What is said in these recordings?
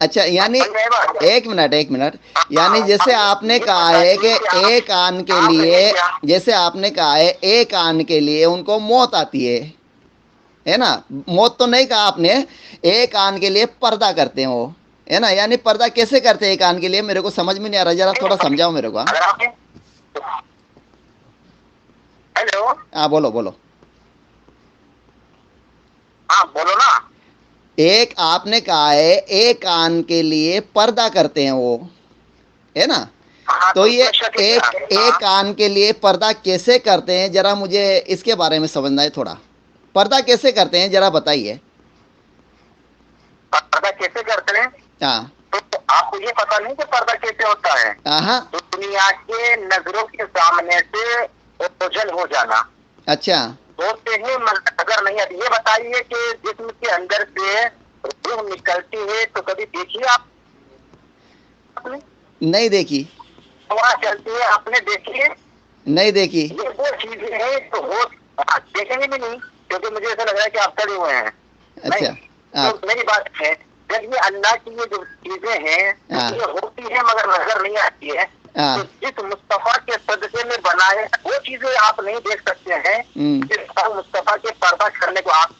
اچھا یعنی ایک منٹ یعنی جیسے آپ نے کہا ہے کہ ایک کان کے لیے، جیسے آپ نے کہا ہے ایک کان کے لیے ان کو موت آتی ہے نا، موت تو نہیں کہا آپ نے، ایک کان کے لیے پردہ کرتے ہیں وہ، ہے نا، یعنی پردہ کیسے کرتے ہیں ایک کان کے لیے؟ میرے کو سمجھ میں نہیں آ رہا، ذرا تھوڑا سمجھاؤ میرے کو۔ ہیلو، ہاں بولو بولو۔ ہاں بولو نا۔ ایک آپ نے کہا ہے ایک کان کے لیے پردہ کرتے ہیں وہ، ہے نا، تو یہ ایک کان کے لیے پردہ کیسے کرتے ہیں ذرا مجھے اس کے بارے میں سمجھنا ہے تھوڑا، پردہ کیسے کرتے ہیں ذرا بتائیے۔ پردہ کیسے کرتے ہیں؟ ہاں تو آپ کو یہ پتا نہیں کہ پردہ کیسے ہوتا ہے؟ ہاں دنیا کے نظروں کے سامنے سے اوجھل ہو جانا۔ اچھا ہوتے ہی اگر نہیں آتی، یہ بتائیے کہ جسم کے اندر سے روح نکلتی ہے تو کبھی دیکھیے آپ نے؟ نہیں دیکھی۔ ہوا چلتی ہے آپ نے دیکھی ہے؟ نہیں دیکھی۔ یہ وہ چیزیں ہیں تو وہ دیکھیں گے بھی نہیں، کیونکہ مجھے ایسا لگ رہا ہے کہ آپ کھڑے ہوئے ہیں۔ اچھا تو میری بات ہے، جب یہ اللہ کی یہ جو چیزیں ہیں یہ ہوتی ہیں مگر نظر نہیں آتی ہے، تو جس مصطفیٰ کے صدقے میں بنائے وہ چیزیں آپ نہیں دیکھ سکتے ہیں، جس مصطفیٰ کے پردہ کرنے کو آپ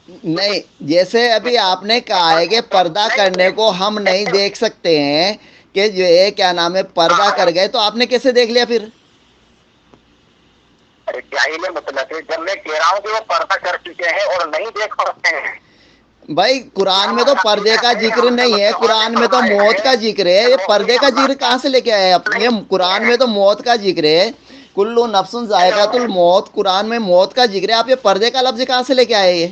نہیں، جیسے ابھی آپ نے کہا ہے کہ پردہ کرنے کو ہم نہیں دیکھ سکتے ہیں، کہ جو ہے کیا نام ہے پردہ کر گئے، تو آپ نے کیسے دیکھ لیا پھر؟ جاہل مطلب ہے، جب میں کہہ رہا ہوں کہ وہ پردہ کر چکے ہیں اور نہیں دیکھ پاتے ہیں۔ بھائی قرآن میں تو پردے کا ذکر نہیں ہے، قرآن میں تو موت کا ذکر ہے، یہ پردے کا ذکر کہاں سے لے کے آئے آپ؟ یہ قرآن میں تو موت کا ذکر ہے، کلو نفس ذائقۃ الموت، قرآن میں موت کا ذکر ہے، آپ یہ پردے کا لفظ کہاں سے لے کے آئے یہ؟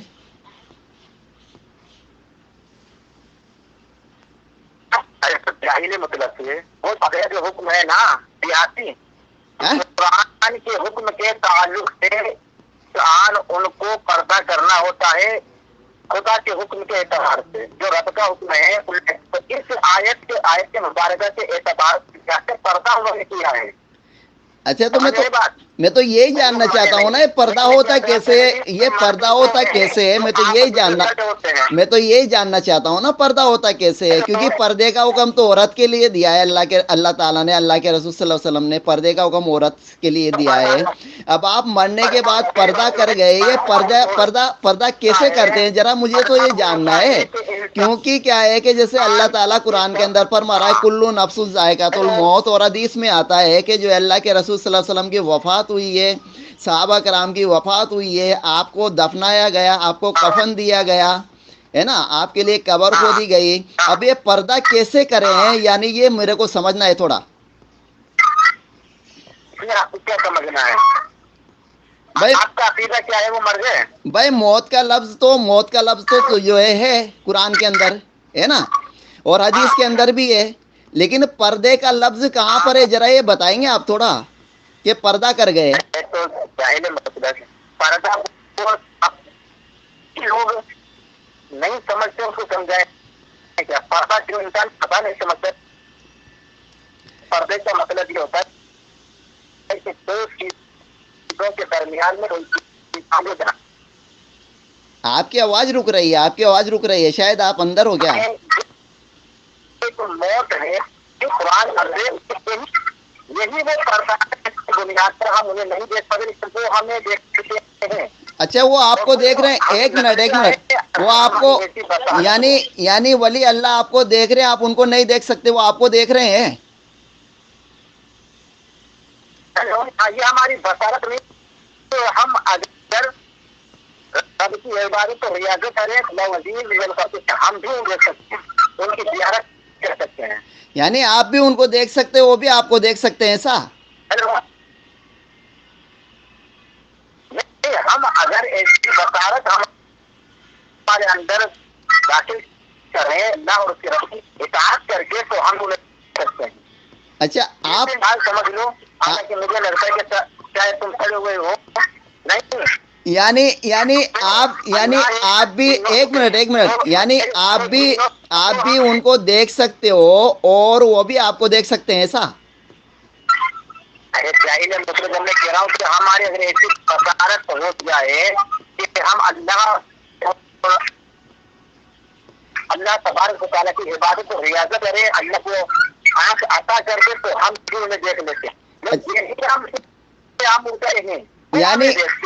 جاہل مطلب سے وہ بغیر جو حکم ہے نا سیاسی، قرآن کے حکم کے تعلق سے قرآن ان کو پردہ کرنا ہوتا ہے خدا کے حکم کے اعتبار سے، جو رب کا حکم ہے، تو اس آیت کے مبارکہ کے اعتبار سے پردہ انہوں نے کیا ہے۔ اچھا تو میں تو یہی جاننا چاہتا ہوں نا، یہ پردہ ہوتا کیسے، یہ پردہ ہوتا کیسے ہے، میں تو یہی جاننا چاہتا ہوں نا پردہ ہوتا کیسے ہے، کیونکہ پردے کا حکم تو عورت کے لیے دیا ہے اللہ تعالیٰ نے، اللہ کے رسول صلی اللہ علیہ وسلم نے پردے کا حکم عورت کے لیے دیا ہے۔ اب آپ مرنے کے بعد پردہ کر گئے، یہ پردہ کیسے کرتے ہیں ذرا مجھے تو یہ جاننا ہے، کیونکہ کیا ہے کہ جیسے اللہ تعالیٰ قرآن کے اندر فرما رہا ہے کلو نفس ذائقۃ الموت، اور حدیث میں آتا ہے کہ جو اللہ کے رسول صلی اللہ علیہ وسلم کی وفات ہوئی ہے، صحابہ کرام کی وفات ہوئی ہے، آپ کو دفنایا گیا، آپ کو کفن دیا گیا ہے نا، آپ کے لیے قبر کھودی گئی، اب یہ پردہ کیسے کرے ہیں، یعنی یہ میرے کو سمجھنا ہے تھوڑا۔ آپ کو کیا سمجھنا ہے؟ بھائی آپ کا عقیدہ کیا ہے وہ مر گئے؟ بھائی موت کا لفظ تو جو ہے قرآن کے اندر ہے نا، اور حدیث کے اندر بھی ہے، لیکن پردے کا لفظ کہاں پر ہے ذرا یہ بتائیں گے آپ تھوڑا، کہ پردہ کر گئے؟ تو ظاہر مطلب پردہ لوگ نہیں سمجھتے، اس کو سمجھائیں کیا پردہ کیوں انسان پتا نہیں سمجھتا۔ پردے کا مطلب یہ ہوتا ہے کہ دو چیزوں کے درمیان میں آپ کی آواز رک رہی ہے، شاید آپ اندر ہو گیا۔ موت ہے جو قرآن یہی وہ پردہ بنیاد پر ہم انہیں نہیں دیکھ پاتے، وہ ہمیں دیکھ سکتے ہیں۔ اچھا وہ آپ کو دیکھ رہے ہیں، ایک منٹ، وہ آپ کو یعنی ولی اللہ آپ کو دیکھ رہے ہیں، آپ ان کو نہیں دیکھ سکتے، وہ آپ کو دیکھ رہے ہیں؟ یہ ہماری بصارت نہیں، تو ہم اگر رب کی عبادت اور ریاضت کریں ہم بھی دیکھ سکتے ہیں، ان کی زیارت کر سکتے ہیں۔ یعنی آپ بھی ان کو دیکھ سکتے، وہ بھی آپ کو دیکھ سکتے ہیں ایسا؟ ہم اگر ایسی بصارت ہمارے اندر داخل کریں اللہ اور اس کی رب کی اطاعت کر کے، تو ہم انہیں دیکھ سکتے ہیں۔ اچھا آپ سمجھ لو، حالانکہ مجھے لگتا ہے کہ چاہے تم کھڑے ہوئے ہو نہیں، یعنی آپ بھی ایک منٹ، یعنی آپ بھی ان کو دیکھ سکتے ہو اور وہ بھی آپ کو دیکھ سکتے ہیں ایسا؟ مطلب میں کہہ رہا ہوں کہ ہماری اگر ایسی بصارت ہو جائے کہ ہم اللہ اللہ تبارک و تعالیٰ کی عبادت و ریاضت کرے, اللہ کو آنکھ عطا کر دے تو ہم بھی انہیں دیکھ لیتے ہیں. ہم اٹھے ہیں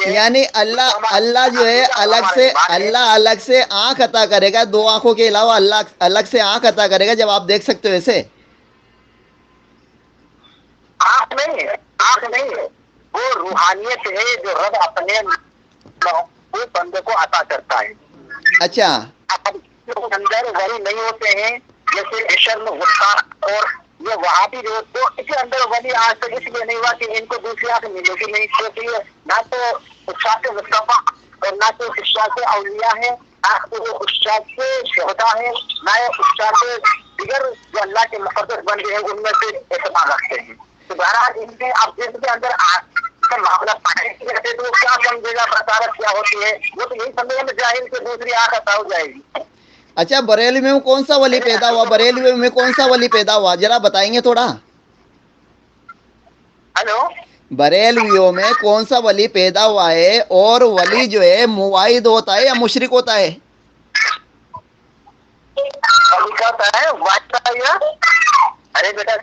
یعنی اللہ جو ہے الگ سے آنکھ عطا کرے گا, دو آنکھوں کے علاوہ اللہ الگ سے آنکھ عطا کرے گا جب آپ دیکھ سکتے ہو ایسے. آنکھ نہیں, وہ روحانیت ہے جو رب اپنے بندے کو عطا کرتا ہے. اچھا, اندر ولی نہیں ہوتے ہیں جیسے عشر میں غصہ اور یہ وہاں بھی جو تو اس کے اندر ولی آج تک اس لیے نہیں ہوا کہ ان کو دوسری آنکھ ملے گی نہیں, کیونکہ نہ تو اشاعت مصطفیٰ اور نہ تو اشاعت اولیاء ہے, نہ تو وہ اشاعت شہدا ہے, نہ اشاعت دیگر جو اللہ کے مقدس بن گئے ہیں ان میں سے اعتماد رکھتے ہیں. تو بہرحال ان کے اب جس کے اندر کا معاملہ پڑھنے کی رہتے تو وہ کیا سمجھے گا بصارت کیا ہوتی ہے, وہ تو یہی سمجھے گا جاہل سے دوسری آنکھ عطا ہو جائے گی. اچھا بریلی میں کون سا ولی پیدا ہوا, بریلی میں کون سا ولی پیدا ہوا ذرا بتائیں گے تھوڑا. ہلو, بریلویوں میں کون سا ولی پیدا ہوا ہے, اور ولی جو ہے موحد ہوتا ہے یا مشرک ہوتا ہے؟ ارے بیٹا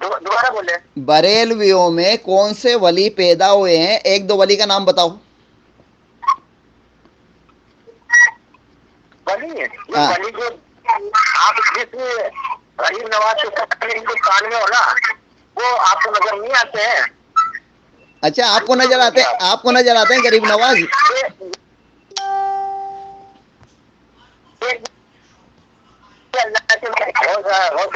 دوبارہ بولے. بریلویوں میں کون سے ولی پیدا ہوئے ہیں, ایک دو ولی کا نام بتاؤ. ولی جو آپ جس غریب نواز کے ہندوستان میں ہو نا, وہ آپ کو نظر نہیں آتے ہیں. اچھا, آپ کو نظر آتے ہیں غریب نواز.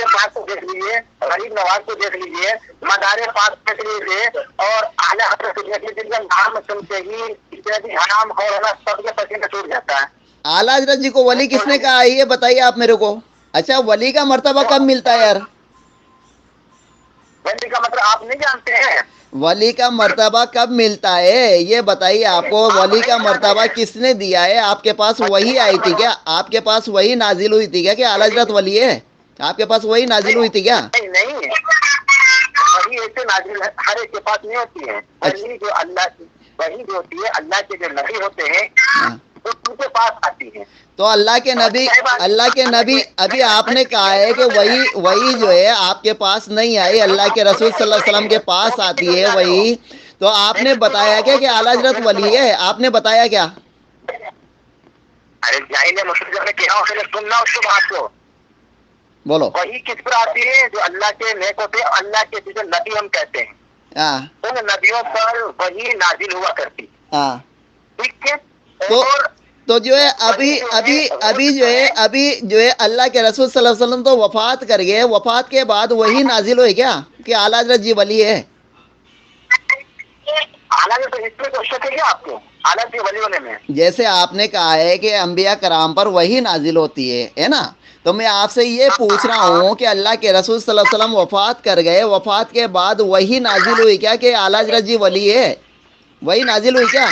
پاک کو دیکھ لیجیے, غریب نواز کو دیکھ لیجیے, مدار پاک دیکھ لیجیے, اور اعلیٰ حضرت کو دیکھ لیجیے. جن کا نام سنتے ہی اتنی حرام اور سب کے پسینے چھوٹ جاتا ہے. اعلیٰ حضرت جی کو ولی کس نے کہا, یہ بتائیے آپ میرے کو. اچھا, ولی کا مرتبہ کب ملتا ہے یار؟ ولی کا مطلب آپ نہیں جانتے ہیں. ولی کا مرتبہ کب ملتا ہے یہ بتائیے. آپ کو ولی کا مرتبہ کس نے دیا ہے؟ آپ کے پاس وہی آئی تھی کیا, آپ کے پاس وہی نازل ہوئی تھی کیا کہ اعلیٰ حضرت ولی ہے؟ آپ کے پاس وہی نازل ہوئی تھی کیا؟ نہیں, وہی ایسے نازل ہر ایک کے پاس نہیں ہوتی ہے. وہی جو اللہ کی وہی جو ہوتی ہے, اللہ کے جو نبی ہوتے ہیں ان کے پاس آتی ہے. تو اللہ کے نبی ابھی آپ نے کہا ہے کہ وہی جو ہے آپ کے پاس نہیں آئی, اللہ کے رسول صلی اللہ علیہ وسلم کے پاس آتی ہے وہی. تو آپ نے بتایا کیا کہ اعلیٰ حضرت ولی ہے؟ آپ نے بتایا کیا؟ ارے جاہل مسلم نے کہا اسے سننا اس کو بات کو. بولو. وہی کس پر آتی ہے؟ جو اللہ کے نیک ہوتے ہیں, اللہ کے جسے نبی ہم کہتے ہیں, ان نبیوں پر وہی نازل ہوا کرتی. ٹھیک ہے. تو جو ہے ابھی جو ہے اللہ کے رسول صلی اللہ علیہ وسلم تو وفات کر گئے, وفات کے بعد وہی نازل ہوئی کیا کہ اعلیٰ حضرت جی ولی ہے؟ جیسے آپ نے کہا ہے کہ انبیاء کرام پر وہی نازل ہوتی ہے نا, تو میں آپ سے یہ پوچھ رہا ہوں کہ اللہ کے رسول صلی اللہ علیہ وسلم وفات کر گئے, وفات کے بعد وہی نازل ہوئی کیا کہ اعلیٰ حضرت جی ولی ہے؟ وہی نازل ہوئی کیا؟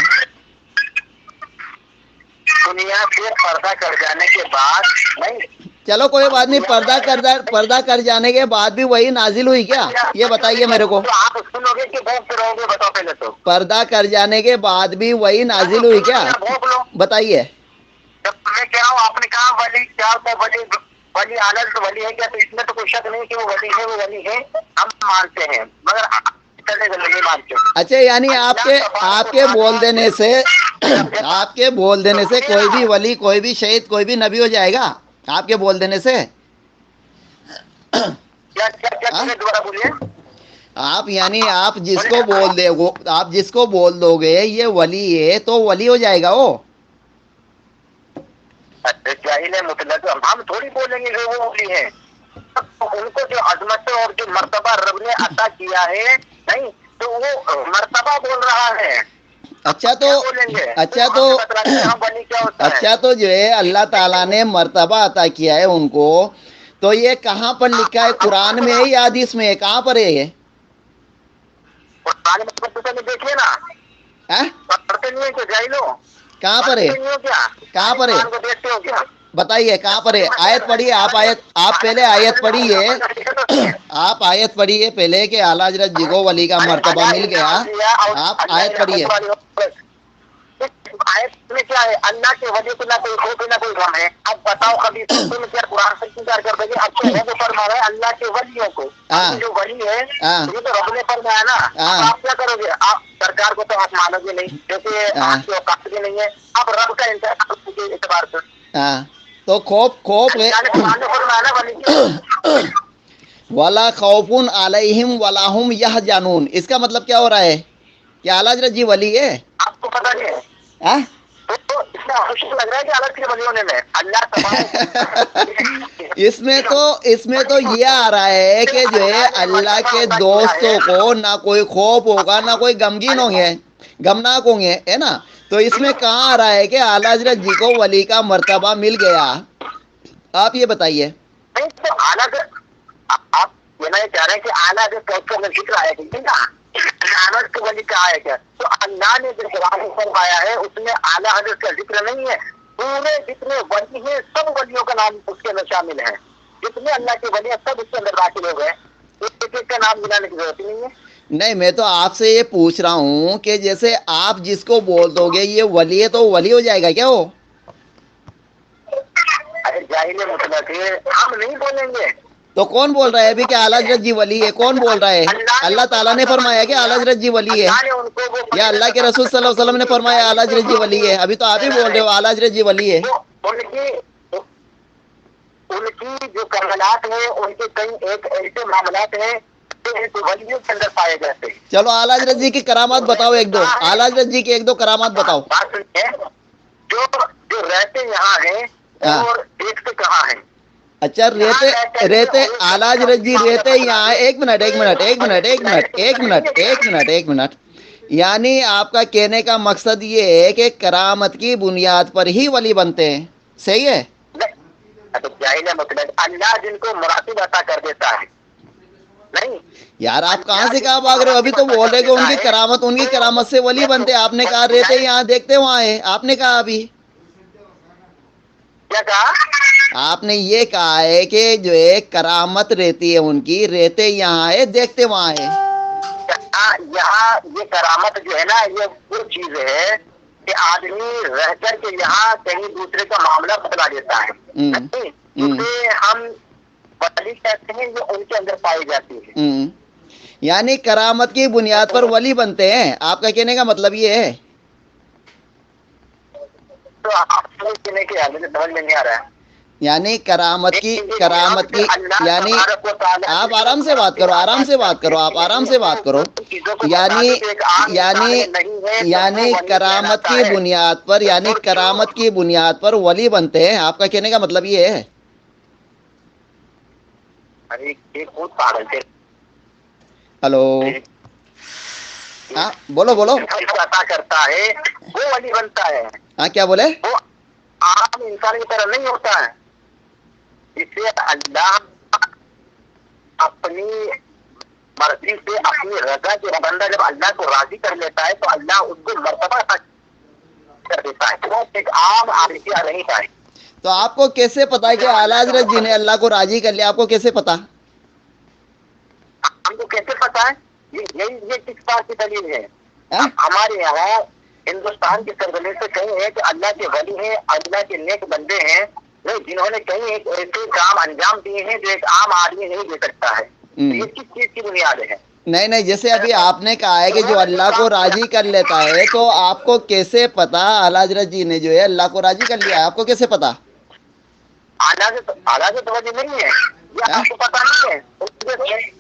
دنیا سے پردہ کر جانے کے بعد نہیں, چلو کوئی بات نہیں, پردہ کر جانے کے بعد بھی وہی نازل ہوئی کیا, یہ بتائیے میرے کو. آپ سنو گے کہ بھوک سے رہو گے, بتاؤ پہلے تو. پردہ کر جانے کے بعد بھی وہی نازل ہوئی کیا, بتائیے. میں کہہ رہا ہوں, آپ نے کہا ولی کیا ہوتا ہے, ولی اعلیٰ سے ولی ہے کیا, تو اس میں تو کوئی شک نہیں کہ وہ ولی ہے, ہم مانتے ہیں, مگر نہیں مانتے. اچھا, یعنی آپ کے بول دینے سے کوئی بھی ولی, کوئی بھی شہید, کوئی بھی نبی ہو جائے گا آپ کے بول دینے سے؟ دوبارہ بولیے. آپ یعنی آپ جس کو بول دو گے یہ ولی ہے تو ولی ہو جائے گا وہ؟ جاہل مطلق ہم تھوڑی بولیں گے کہ وہ ولی ہے. ان کو جو عظمت اور جو مرتبہ رب نے عطا کیا ہے, نہیں تو وہ مرتبہ بول رہا ہے. اچھا تو جو ہے اللہ تعالیٰ نے مرتبہ عطا کیا ہے ان کو, تو یہ کہاں پر لکھا ہے, قرآن میں ہے یا حدیث میں ہے, کہاں پر ہے یہ؟ دیکھیے نا, پڑھتے نہیں ہے کہ جاہلو, کہاں پر ہے, کہاں پر ہے, بتائیے کہاں پر ہے. آیت پڑھیے آپ پہلے آیت پڑھیے, آپ آیت پڑھیے پہلے کہ اعلیٰ حضرت جی کو ولی کا مرتبہ مل گیا. آپ آیت پڑھیے. آیت میں کیا ہے؟ اللہ کے ولی کو نہ کوئی خوف نہ کوئی غم ہے. اب بتاؤ کبھی تم کیا قرآن سے انکار کر دیں گے؟ اب تو رب فرما رہا ہے اللہ کے ولیوں کو. اب جو ولی ہے یہ تو رب نے فرمایا نا. اب آپ کیا کرو گے؟ آپ سرکار کو تو آپ مانو گے نہیں کیونکہ آپ کی اوقات بھی نہیں ہے. اب رب کا اعتبار سے تو خوف ہے. فرمایا نا ولی کی ولا خوف علیہم ولا هم یحزنون. اس کا مطلب کیا ہو رہا ہے کہ اعلیٰ حضرت جی ولی ہے؟ آپ کو پتا نہیں ہے تو اس میں خوشی لگ رہا ہے کہ الگ سے ولی ہونے میں اللہ اس میں تو یہ آ رہا ہے کہ جو ہے اللہ کے دوستوں کو نہ کوئی خوف ہوگا نہ کوئی غمگین ہوں گے غمناک ہوں گے ہے نا. تو اس میں کہاں آ رہا ہے کہ اعلیٰ حضرت جی کو ولی کا مرتبہ مل گیا؟ آپ یہ بتائیے. نہیں تو الگ آپ یہ نہیں کہہ رہے ہیں کہ اعلیٰ میں ذکر آیا کہ نا اعلیٰ کے ولی کا آیا کیا؟ تو اللہ نے جو قرآن میں فرمایا ہے اس میں اعلیٰ حضرت کا ذکر نہیں ہے. پورے جتنے ولی ہیں سب ولیوں کا نام اس کے اندر شامل ہے. جتنے اللہ کے ولی ہیں سب اس کے اندر داخل ہو گئے. ایک ایک کا نام گنانے کی ضرورت ہی نہیں ہے. نہیں میں تو آپ سے یہ پوچھ رہا ہوں کہ جیسے آپ جس کو بول دو گے یہ ولی ہے تو ولی ہو جائے گا کیا وہ؟ ارے جاہل مطلب ہے ہم نہیں بولیں گے. تو کون بول رہا ہے ابھی کہ اعلیٰ حضرت جی ولی ہے؟ کون بول رہا ہے؟ اللہ تعالیٰ نے فرمایا کہ اعلیٰ حضرت جی ولی ہے یا اللہ کے رسول صلی اللہ علیہ وسلم نے فرمایا اعلیٰ حضرت جی ولی ہے؟ ابھی تو آپ ہی بول رہے ہو اعلیٰ حضرت جی ولی ہے. ان کی جو کمالات ہیں ان کے کئی ایک ایسے معاملات ہیں جو ولیوں کے اندر پائے جاتے ہیں. چلو اعلیٰ حضرت جی کی کرامات بتاؤ ایک دو. اعلیٰ حضرت جی کی ایک دو کرامات بتاؤ. بات سنیے جو رہتے یہاں ہیں اور دیکھتے کہاں ہیں. اچھا رہتے اعلیٰ حضرت جی رہتے یہاں. ایک منٹ یعنی آپ کا کہنے کا مقصد یہ ہے کہ کرامت کی بنیاد پر ہی ولی بنتے ہیں. صحیح ہے؟ مطلب اللہ جن کو مراتب عطا کر دیتا ہے. نہیں یار آپ کہاں سے کہاں بھاگ رہے ہو؟ ابھی تو بول رہے کہ ان کی کرامت سے ولی بنتے. آپ نے کہا رہتے یہاں دیکھتے وہاں ہے. آپ نے کہا ابھی کیا کہا؟ آپ نے یہ کہا ہے کہ جو ہے کرامت رہتی ہے ان کی رہتے یہاں ہے دیکھتے وہاں ہے. یہاں یہ کرامت جو ہے نا یہ وہ چیز ہے کہ آدمی رہ کر کے یہاں کہیں دوسرے کا معاملہ بتلا دیتا ہے. جسے ہم ولی کہتے ہیں جو ان کے اندر پائی جاتی ہے. یعنی کرامت کی بنیاد پر ولی بنتے ہیں. آپ کا کہنے کا مطلب یہ ہے؟ تو آپ سمجھ میں نہیں آ رہا ہے. یعنی کرامت کی یعنی آپ آرام سے بات کرو آپ آرام سے بات کرو. یعنی کرامت کی بنیاد پر ولی بنتے ہیں. آپ کا کہنے کا مطلب یہ ہے؟ ہلو ہاں بولو. عطا کرتا ہے وہ ولی بنتا ہے. ہاں کیا بولے؟ وہ عام انسان کی طرح نہیں ہوتا ہے. اسے اللہ اپنی مرضی سے اپنی رضا جو بندہ جب اللہ کو راضی کر لیتا ہے تو اللہ اس کو مرتبہ کر دیتا ہے. وہ ایک عام آدمی نہیں پائے. تو آپ کو کیسے پتا کہ اعلیٰ حضرت جی نے اللہ کو راضی کر لیا؟ آپ کو کیسے پتا؟ ہم کو کیسے پتا ہے؟ یہ کس بات کی دلیل ہے؟ ہمارے یہاں ہندوستان کی سرزمین سے کہیں ہے کہ اللہ کے ولی ہیں اللہ کے نیک بندے ہیں جنہوں نے کہیں ایک ایسے کام انجام دیے ہیں جو ایک عام آدمی نہیں دے سکتا ہے. یہ کس چیز کی بنیاد ہے؟ نہیں جیسے ابھی آپ نے کہا ہے کہ جو اللہ کو راضی کر لیتا ہے تو آپ کو کیسے پتا اعلیٰ حضرت جی نے جو ہے اللہ کو راضی کر لیا؟ آپ کو کیسے پتا؟ اعلیٰ سے توجہ نہیں ہے یہ آپ کو پتا نہیں ہے.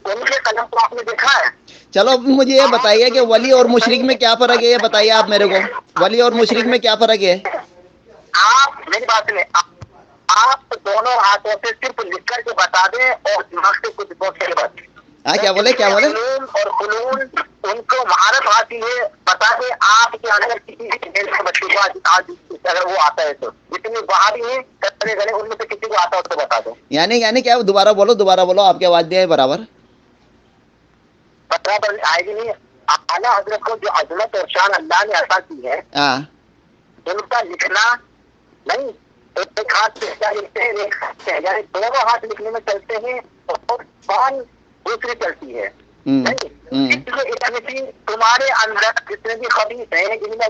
ان کے قلم کو آپ نے دیکھا ہے؟ چلو مجھے یہ بتائیے کہ ولی اور مشرک میں کیا فرق ہے؟ یہ بتائیے آپ میرے کو. ولی اور مشرک میں کیا فرق ہے؟ آپ میری بات سنیں. آپ دونوں ہاتھوں سے صرف لکھ کر کے بتا دیں اور دماغ سے کچھ بولتے بات. کیا بولے اور فنون ان کو مہارت حاصل ہے. بتا دیں آپ کے اندر کسی بچے کو اگر وہ آتا ہے تو جتنے باہر ہیں کتنے گنے ان میں سے کسی کو آتا ہے تو بتا دو. یعنی کیا؟ دوبارہ بولو آپ کی آواز دے برابر آئے گی نہیں. اعلیٰ حضرت کو جو عظمت اور شان اللہ نے عطا کی ہے ان کا لکھنا نہیں ایک ہاتھ سے کیا لکھتے ہیں ایک ہاتھ سے یعنی دونوں ہاتھ لکھنے میں چلتے ہیں اور بان دوسری چلتی ہے. تمہارے اندر جتنے بھی خبیث ہیں جن میں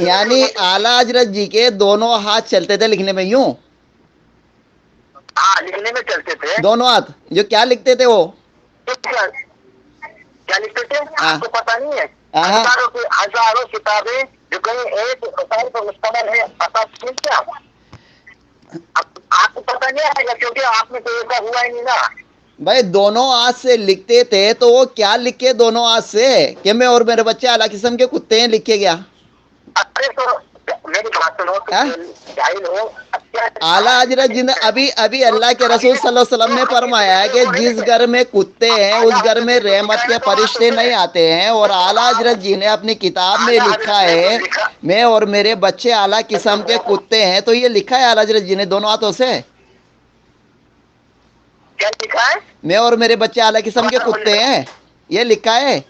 یعنی اعلیٰ حضرت جی کے دونوں ہاتھ چلتے تھے لکھنے میں یوں؟ ہاں لکھنے میں چلتے تھے دونوں ہاتھ. جو کیا لکھتے تھے وہ؟ کیا لکھتے تھے آپ کو پتا نہیں ہے؟ ہزاروں کتابیں جو کہیں ایک فصائل پر مشتمل ہے. پتا کیا آپ کو پتا نہیں آئے گا کیونکہ آپ میں تو ایسا ہوا ہی نہیں نا. بھائی دونوں ہاتھ سے لکھتے تھے تو وہ کیا لکھے دونوں ہاتھ سے کہ میں اور میرے بچے اعلیٰ قسم کے کتے ہیں لکھے گیا؟ ارے تو میری بات سنو. اعلیٰ حضرت جی نے ابھی اللہ کے رسول صلی اللہ علیہ وسلم نے فرمایا ہے کہ جس گھر میں کتے ہیں اس گھر میں رحمت کے فرشتے نہیں آتے ہیں. اور اعلیٰ حضرت جی نے اپنی کتاب میں لکھا ہے میں اور میرے بچے اعلیٰ قسم کے کتے ہیں. تو یہ لکھا ہے اعلیٰ حضرت جی نے دونوں ہاتھوں سے. کیا لکھا ہے؟ میں اور میرے بچے اعلیٰ قسم کے کتے ہیں یہ لکھا ہے.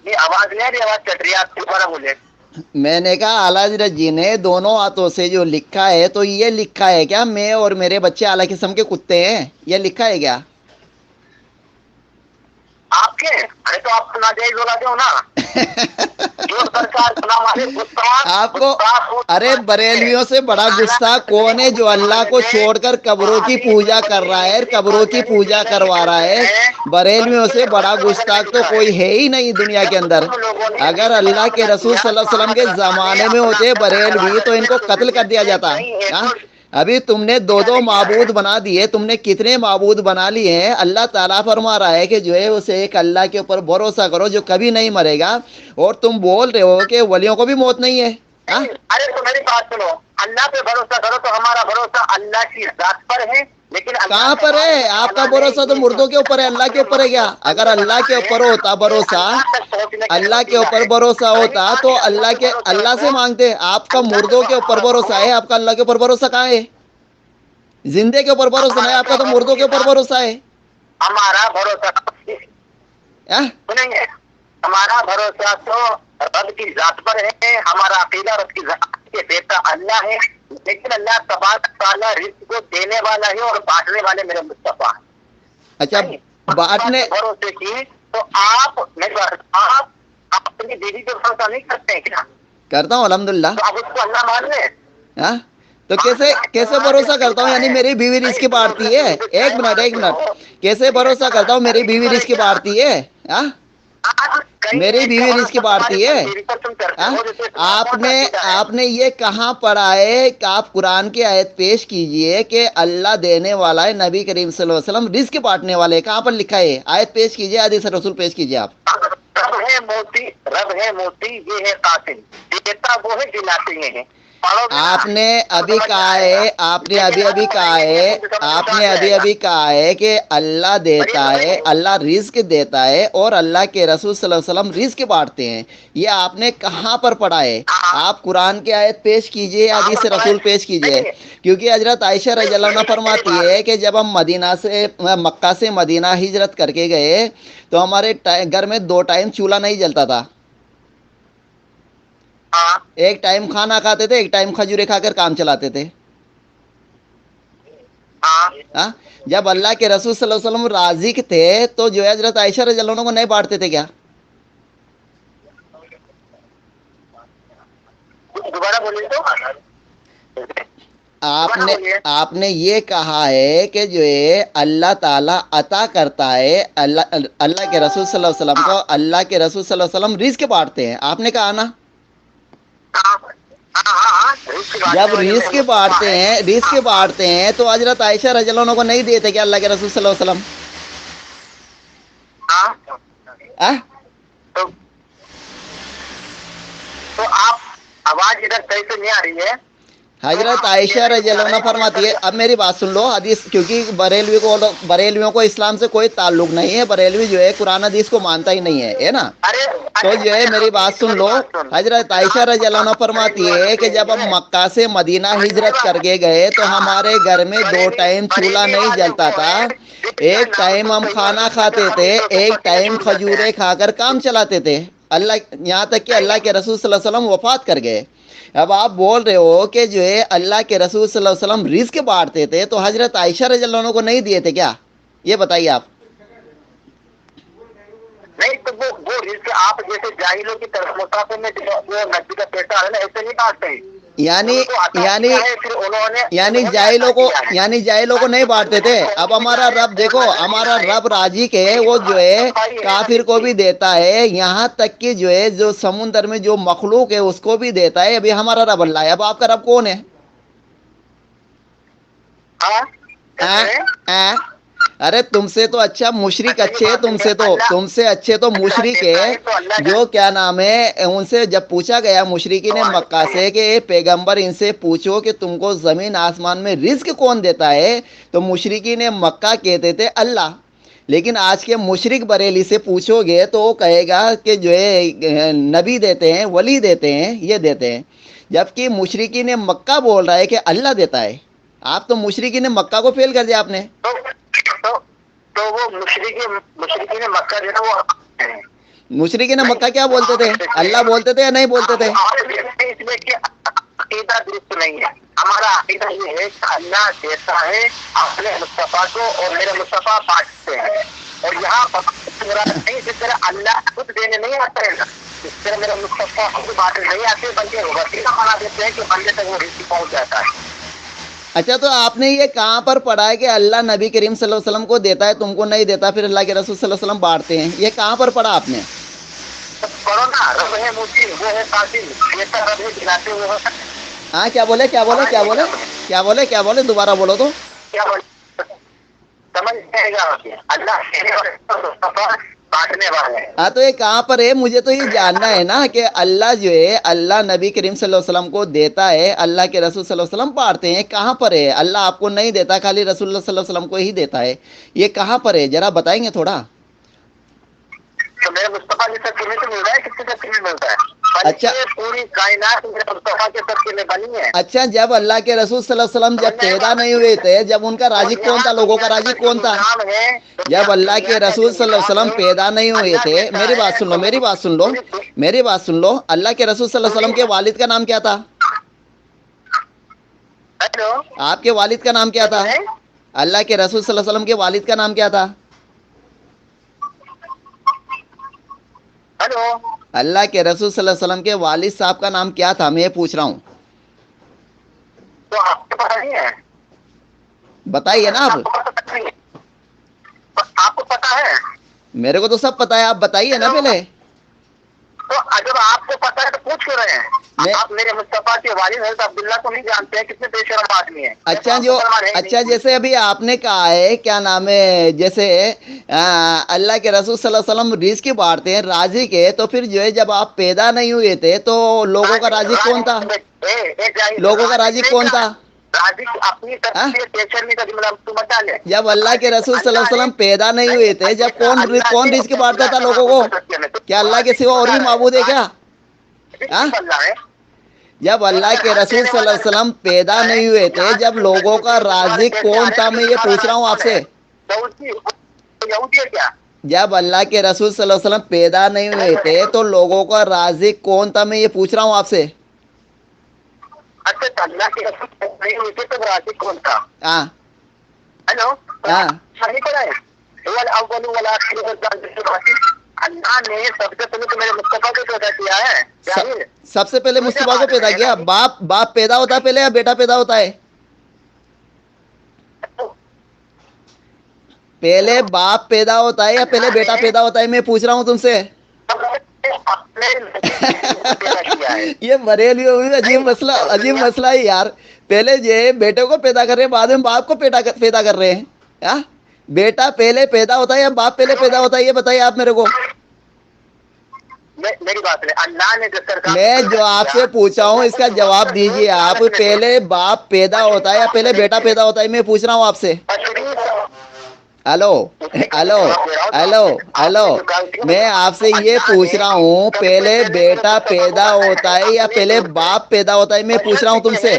آواز نہیں آ رہی, آواز چٹ رہی ہے, آپ دوبارہ بولے. میں نے کہا اعلیٰ حضرت جی نے دونوں ہاتھوں سے جو لکھا ہے تو یہ لکھا ہے کیا میں اور میرے بچے اعلیٰ قسم کے کتے ہیں یہ لکھا ہے کیا؟ آپ کے ارے تو آپ ناجائز بولا دو نا. آپ کو ارے بریلویوں سے بڑا غصہ کون ہے جو اللہ کو چھوڑ کر قبروں کی پوجا کر رہا ہے, قبروں کی پوجا کروا رہا ہے. بریلویوں سے بڑا گستاخ تو کوئی ہے ہی نہیں دنیا کے اندر. اگر اللہ کے رسول صلی اللہ علیہ وسلم کے زمانے میں ہوتے بریلوی تو ان کو قتل کر دیا جاتا. ابھی تم نے دو معبود بنا دیے, تم نے کتنے معبود بنا لیے ہیں. اللہ تعالیٰ فرما رہا ہے کہ جو ہے اسے ایک اللہ کے اوپر بھروسہ کرو جو کبھی نہیں مرے گا, اور تم بول رہے ہو کہ ولیوں کو بھی موت نہیں ہے. ارے تو میری بات سنو, اللہ پہ بھروسہ کرو تو ہمارا بھروسہ اللہ کی ذات پر ہے. لیکن کہاں پر ہے آپ کا بھروسہ؟ تو مردوں کے اوپر ہے, اللہ کے اوپر ہے کیا؟ اگر اللہ کے اوپر ہوتا بھروسہ, اللہ کے اوپر بھروسہ ہوتا تو اللہ سے مانگتے. آپ کا مردوں کے اوپر بھروسہ ہے, آپ کا اللہ کے اوپر بھروسہ کہاں ہے؟ زندے کے اوپر بھروسہ نہیں, آپ کا تو مردوں کے اوپر بھروسہ ہے. ہمارا بھروسہ سنیں گے, ہمارا بھروسہ تو رب کی ذات پر ہے. ہمارا عقیدہ رب کی ذات کے بیٹا اللہ ہے. لیکن اللہ تبارک تعالیٰ رزق کو دینے والا ہے اور بانٹنے والے میرے مصطفیٰ. اچھا بانٹنے بھروسے کی تو آپ اپنی بیوی پہ بھروسہ نہیں کرتے ہیں کیا؟ کرتا ہوں الحمدللہ. تو آپ اس کو اللہ مان لیں. تو کیسے بھروسہ کرتا ہوں؟ یعنی میری بیوی رزق بانٹتی ہے. ایک منٹ کیسے بھروسہ کرتا ہوں میری بیوی رزق بانٹتی ہے؟ میری بیوی رزق بانٹتی ہے. آپ نے یہ کہاں پڑھا ہے کہ آپ قرآن کی آیت پیش کیجئے کہ اللہ دینے والا ہے, نبی کریم صلی اللہ علیہ وسلم رزق بانٹنے والے, کہاں پر لکھا ہے؟ آیت پیش کیجئے, حدیث رسول پیش کیجئے. آپ رب ہے موتی یہ ہے قاسم, دیتا وہ ہے جلاتے ہیں. آپ نے ابھی کہا ہے, آپ نے ابھی کہا ہے کہ اللہ دیتا ہے, اللہ رزق دیتا ہے اور اللہ کے رسول صلی اللہ علیہ وسلم رزق بانٹتے ہیں. یہ آپ نے کہاں پر پڑھا ہے؟ آپ قرآن کی آیت پیش کیجئے, حدیث رسول پیش کیجئے. کیونکہ حضرت عائشہ رضی اللہ عنہا فرماتی ہے کہ جب ہم مکہ سے مدینہ ہجرت کر کے گئے تو ہمارے گھر میں 2 ٹائم چولہا نہیں جلتا تھا. ایک ٹائم کھانا کھاتے تھے, ایک ٹائم کھجورے کھا کر کام چلاتے تھے. جب اللہ کے رسول صلی اللہ علیہ وسلم رازق تھے تو جو ہے حضرت عائشہ رضی اللہ عنہ کو نہیں بانٹتے تھے کیا؟ دوبارہ بولیے تو. آپ نے یہ کہا ہے کہ جو ہے اللہ تعالیٰ عطا کرتا ہے, اللہ کے رسول صلی اللہ علیہ وسلم کو اللہ کے رسول صلی اللہ علیہ وسلم رزق بانٹتے ہیں. آپ نے کہا نا جب رزق بانٹتے ہیں تو حضرت عائشہ رضی اللہ عنہ کو نہیں دیتے کہ اللہ کے رسول صلی اللہ علیہ وسلم؟ تو آپ آواز ادھر صحیح سے نہیں آ رہی ہے. حضرت عائشہ رضی اللہ عنہ فرماتی ہے, اب میری بات سن لو حدیث, کیونکہ بریلویوں کو اسلام سے کوئی تعلق نہیں ہے. بریلوی جو ہے قرآن حدیث کو مانتا ہی نہیں ہے نا. تو جو ہے میری بات سن لو, حضرت عائشہ رضی اللہ عنہ فرماتی ہے کہ جب ہم مکہ سے مدینہ ہجرت کر کے گئے تو ہمارے گھر میں 2 ٹائم چولہا نہیں جلتا تھا. ایک ٹائم ہم کھانا کھاتے تھے, ایک ٹائم کھجورے کھا کر کام چلاتے تھے. اللہ یہاں تک کہ اللہ کے رسول صلی اللہ علیہ وسلم وفات کر گئے. اب آپ بول رہے ہو کہ جو ہے اللہ کے رسول صلی اللہ علیہ وسلم رزق بانٹتے تھے تو حضرت عائشہ رضی اللہ عنہ کو نہیں دیے تھے کیا؟ یہ بتائیے آپ. نہیں تو وہ رزق آپ جیسے جاہلوں کی طرف مسافر میں وہ نبی کا پیسہ ہے نا ایسے نہیں بانٹتے ہیں. یعنی جاہلوں کو نہیں بانٹتے تھے. اب ہمارا رب دیکھو، ہمارا رب راضی کے وہ جو ہے کافر کو بھی دیتا ہے، یہاں تک کہ جو ہے جو سمندر میں جو مخلوق ہے اس کو بھی دیتا ہے. ابھی ہمارا رب اللہ ہے. اب آپ کا رب کون ہے؟ ارے تم سے تو اچھا مشرک اچھے، تم سے اچھے تو مشرک ہے جو کیا نام ہے. ان سے جب پوچھا گیا مشرکین مکہ سے کہ اے پیغمبر ان سے پوچھو کہ تم کو زمین آسمان میں رزق کون دیتا ہے، تو مشرکین مکہ کہتے تھے اللہ. لیکن آج کے مشرک بریلی سے پوچھو گے تو وہ کہے گا کہ جو ہے نبی دیتے ہیں، ولی دیتے ہیں، یہ دیتے ہیں. جبکہ مشرکین مکہ بول رہا ہے کہ اللہ دیتا ہے. آپ تو مشرکین مکہ کو فیل کر دیا آپ نے. تو وہ مشرکین مکہ جو ہے وہ مشرکین مکہ کیا بولتے تھے؟ اللہ بولتے تھے یا نہیں بولتے تھے؟ اس میں کہ عقیدہ درست نہیں ہے. ہمارا عقیدہ یہ ہے کہ اللہ دیتا ہے اپنے مصطفیٰ کو اور میرے مصطفیٰ بانٹتے ہیں. اور یہاں نہیں جس طرح اللہ خود دینے نہیں آتا ہے نا، اس طرح میرے مصطفیٰ خود بانٹنے نہیں آتے، بلکہ وسیلہ بنا دیتے ہیں کہ بندے تک وہ رزق پہنچ جاتا ہے. اچھا تو آپ نے یہ کہاں پر پڑھا ہے کہ اللہ نبی کریم صلی اللہ علیہ وسلم کو دیتا ہے، تم کو نہیں دیتا، پھر اللہ کے رسول صلی اللہ علیہ وسلم بانٹتے ہیں؟ یہ کہاں پر پڑھا آپ نے؟ پڑھو نا، رب ہے مجھے وہ ہے قاسم، یہ سب رب ہے کھلاتے ہوئے ہو. ہاں کیا بولے دوبارہ بولو تو. کیا بولے سمجھ جائے گا اللہ بانٹنے والے. ہاں تو یہ کہاں پر ہے؟ مجھے تو یہ جاننا ہے نا کہ اللہ جو ہے اللہ نبی کریم صلی اللہ علیہ وسلم کو دیتا ہے، اللہ کے رسول صلی اللہ علیہ وسلم بانٹتے ہیں. کہاں پر ہے؟ اللہ آپ کو نہیں دیتا، خالی رسول اللہ صلی اللہ علیہ وسلم کو ہی دیتا ہے. یہ کہاں پر ہے ذرا بتائیں گے تھوڑا؟ تو میرے مصطفیٰ جیسا تمہیں تو مل رہا ہے، کس سے تمہیں ملتا ہے؟ اچھا پوری کائنات میرے مصطفیٰ کے سب کے لیے بنی ہے. اچھا جب اللہ کے رسول صلی اللہ علیہ وسلم جب پیدا نہیں ہوئے تھے، جب ان کا رازق کون تھا؟ لوگوں کا رازق کون تھا؟ جب اللہ کے رسول صلی اللہ علیہ وسلم پیدا نہیں ہوئے تھے، میری بات سن لو، اللہ کے رسول صلی اللہ علیہ وسلم کے والد کا نام کیا تھا؟ آپ کے والد کا نام کیا تھا؟ اللہ کے رسول صلی اللہ علیہ وسلم کے والد کا نام کیا تھا؟ اللہ کے رسول صلی اللہ علیہ وسلم کے والد صاحب کا نام کیا تھا؟ میں یہ پوچھ رہا ہوں. تو آپ کو پتہ نہیں ہے؟ بتائیے نا آپ کو پتا ہے؟ میرے کو تو سب پتا ہے، آپ بتائیے نا پہلے. تو اگر آپ کو پتا ہے تو پوچھ کیوں رہے ہیں؟ آپ میرے مصطفیٰ کے والد حضرت عبداللہ کو نہیں جانتے ہیں، کتنے بے شرم آدمی ہیں. اچھا جیسے ابھی آپ نے کہا ہے کیا نام ہے، جیسے اللہ کے رسول صلی اللہ علیہ وسلم رزق بانٹتے ہیں رازق ہے، تو پھر جو ہے جب آپ پیدا نہیں ہوئے تھے تو لوگوں کا رازق کون تھا؟ جب اللہ کے رسول صلی اللہ علیہ وسلم پیدا نہیں ہوئے تھے، جب کون رزق بانٹتا تھا لوگوں کو؟ کیا اللہ کے سوا اور بھی معبود ہے کیا؟ جب اللہ کے رسول صلی اللہ علیہ وسلم پیدا نہیں ہوئے تھے، جب لوگوں کا رازق کون تھا؟ میں یہ پوچھ رہا ہوں آپ سے. جب اللہ کے رسول صلی اللہ علیہ وسلم پیدا نہیں ہوئے تھے تو لوگوں کا رازق کون تھا؟ میں یہ پوچھ رہا ہوں آپ سے. اچھا اللہ کے رسول نہیں ہوئے تھے تو رازق کون تھا؟ ہاں ہلو ہاں اللہ نے سب سے پہلے تو میرے مصطفیٰ کو پیدا کیا ہے. سب سے پہلے مصطفیٰ کو پیدا کیا. باپ پیدا ہوتا ہے پہلے یا بیٹا پیدا ہوتا ہے؟ پہلے باپ پیدا ہوتا ہے یا پہلے بیٹا پیدا ہوتا ہے؟ میں پوچھ رہا ہوں تم سے. یہ بریلی ہوئی عجیب مسئلہ ہے یار. پہلے یہ بیٹے کو پیدا کر رہے ہیں، بعد میں باپ کو پیدا کر رہے ہیں. بیٹا پہلے پیدا ہوتا ہے یا باپ پہلے پیدا ہوتا ہے؟ یہ بتائیے آپ میرے کو. میری بات ہے، اللہ نے میں جو آپ سے پوچھا ہوں اس کا جواب دیجیے آپ. پہلے باپ پیدا ہوتا ہے یا پہلے بیٹا پیدا ہوتا ہے؟ میں پوچھ رہا ہوں آپ سے. ہلو میں آپ سے یہ پوچھ رہا ہوں پہلے بیٹا پیدا ہوتا ہے یا پہلے باپ پیدا ہوتا ہے؟ میں پوچھ رہا ہوں تم سے.